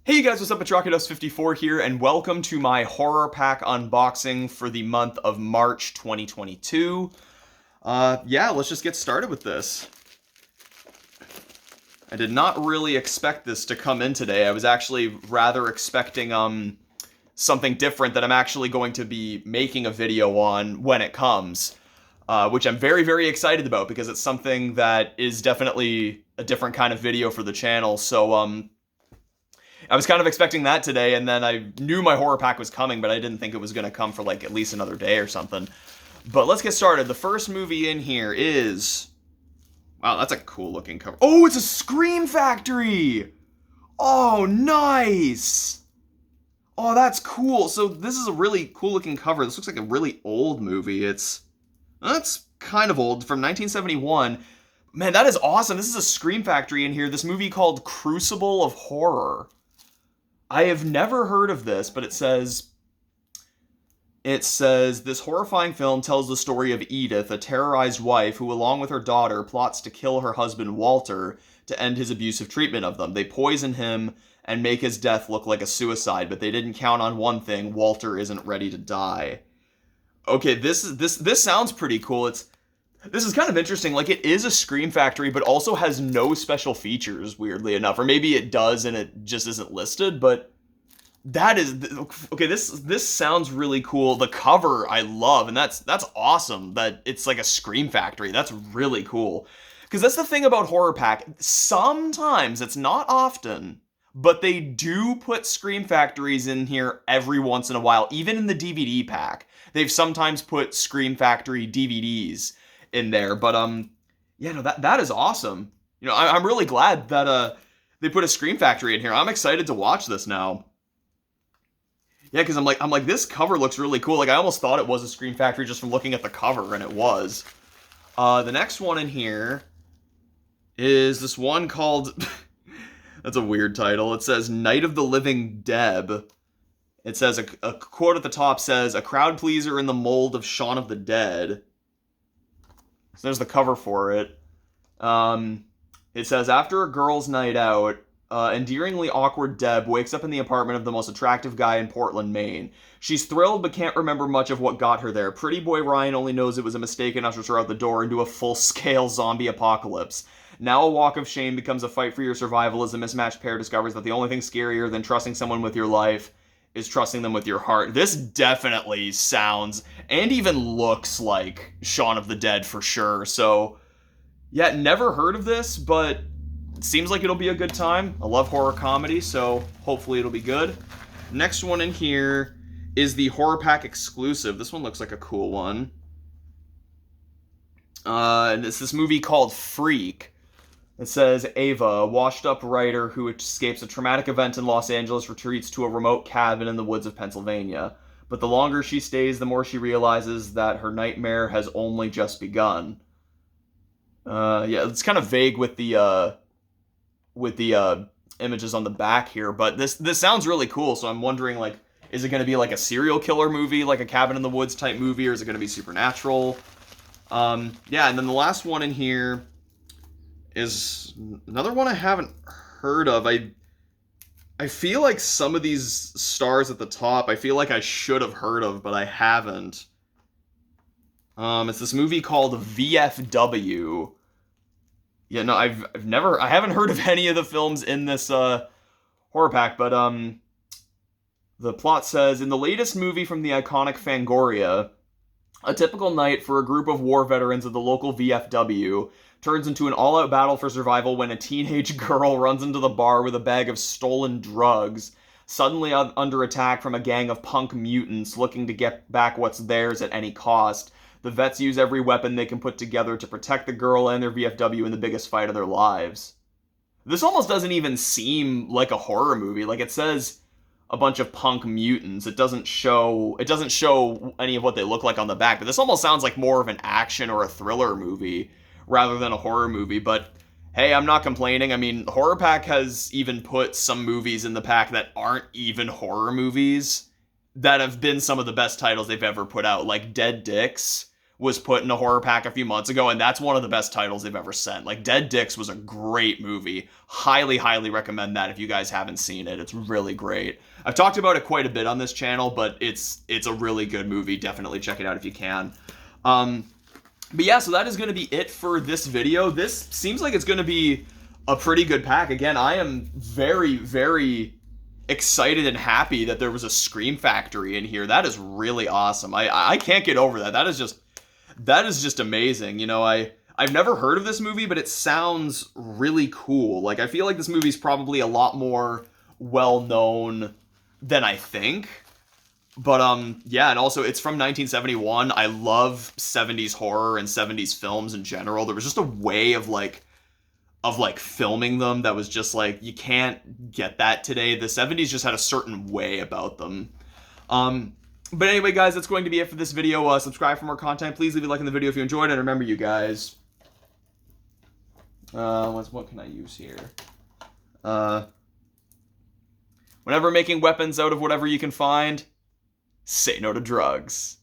Hey guys, what's up? It's Rocketos54 here, and welcome to my horror pack unboxing for the month of March 2022. Yeah, let's just get started with this. I did not really expect this to come in today. I was actually rather expecting, something different that I'm actually going to be making a video on when it comes. Which I'm very, very excited about because it's something that is definitely a different kind of video for the channel, so, I was kind of expecting that today, and then I knew my horror pack was coming, but I didn't think it was going to come for like at least another day or something. But let's get started. The first movie in here is... Wow, that's a cool looking cover. Oh, it's a Scream Factory! Oh, nice! Oh, that's cool. So this is a really cool looking cover. This looks like a really old movie. That's kind of old, from 1971. Man, that is awesome. This is a Scream Factory in here. This movie called Crucible of Horror. I have never heard of this, but it says, this horrifying film tells the story of Edith, a terrorized wife who, along with her daughter, plots to kill her husband Walter to end his abusive treatment of them. They poison him and make his death look like a suicide, but they didn't count on one thing: Walter isn't ready to die. Okay, this sounds pretty cool. This is kind of interesting. Like, it is a Scream Factory, but also has no special features, weirdly enough. Or maybe it does and it just isn't listed, but that is... Okay, this sounds really cool. The cover I love, and that's awesome that it's like a Scream Factory. That's really cool. Because that's the thing about HorrorPack. Sometimes, it's not often, but they do put Scream Factories in here every once in a while. Even in the DVD pack, they've sometimes put Scream Factory DVDs in there, but yeah, no, that is awesome. You know, I'm really glad that they put a Scream Factory in here. I'm excited to watch this now. Yeah, because I'm like this cover looks really cool. Like, I almost thought it was a Scream Factory just from looking at the cover, and it was. The next one in here is this one called that's a weird title. It says Night of the Living Deb. It says a quote at the top says, "A crowd pleaser in the mold of Shaun of the Dead." So there's the cover for it. It says, after a girls' night out, endearingly awkward Deb wakes up in the apartment of the most attractive guy in Portland, Maine. She's thrilled but can't remember much of what got her there. Pretty boy Ryan only knows it was a mistake and ushers her out the door into a full-scale zombie apocalypse. Now a walk of shame becomes a fight for your survival as the mismatched pair discovers that the only thing scarier than trusting someone with your life is trusting them with your heart. This definitely sounds and even looks like Shaun of the Dead for sure. So, yeah, never heard of this, but it seems like it'll be a good time. I love horror comedy, so hopefully it'll be good. Next one in here is the HorrorPack exclusive. This one looks like a cool one. And it's this movie called Freak. It says, Ava, a washed-up writer who escapes a traumatic event in Los Angeles, retreats to a remote cabin in the woods of Pennsylvania. But the longer she stays, the more she realizes that her nightmare has only just begun. Yeah, it's kind of vague with the images on the back here, but this sounds really cool, so I'm wondering, like, is it going to be like a serial killer movie, like a Cabin in the Woods type movie, or is it going to be supernatural? Yeah, and then the last one in here is another one I haven't heard of. I feel like some of these stars at the top, I feel like I should have heard of, but I haven't. It's this movie called VFW. Yeah, no, I haven't heard of any of the films in this horror pack, but the plot says, in the latest movie from the iconic Fangoria, a typical night for a group of war veterans of the local VFW turns into an all-out battle for survival when a teenage girl runs into the bar with a bag of stolen drugs, suddenly under attack from a gang of punk mutants looking to get back what's theirs at any cost. The vets use every weapon they can put together to protect the girl and their VFW in the biggest fight of their lives. This almost doesn't even seem like a horror movie. Like, it says a bunch of punk mutants. It doesn't show any of what they look like on the back, but this almost sounds like more of an action or a thriller movie rather than a horror movie. But hey, I'm not complaining. I mean, HorrorPack has even put some movies in the pack that aren't even horror movies that have been some of the best titles they've ever put out, like Dead Dicks, was put in a horror pack a few months ago, and that's one of the best titles they've ever sent. Like, Dead Dicks was a great movie. Highly, highly recommend that if you guys haven't seen it. It's really great. I've talked about it quite a bit on this channel, but it's a really good movie. Definitely check it out if you can. But yeah, so that is going to be it for this video. This seems like it's going to be a pretty good pack. Again, I am very, very excited and happy that there was a Scream Factory in here. That is really awesome. I can't get over that. That is just amazing. You know, I've never heard of this movie, but it sounds really cool. Like, I feel like this movie's probably a lot more well-known than I think. But, yeah, and also, it's from 1971. I love 70s horror and 70s films in general. There was just a way of filming them that was just, like, you can't get that today. The 70s just had a certain way about them. But anyway, guys, that's going to be it for this video. Subscribe for more content. Please leave a like in the video if you enjoyed it. And remember, you guys, what can I use here? Whenever making weapons out of whatever you can find, say no to drugs.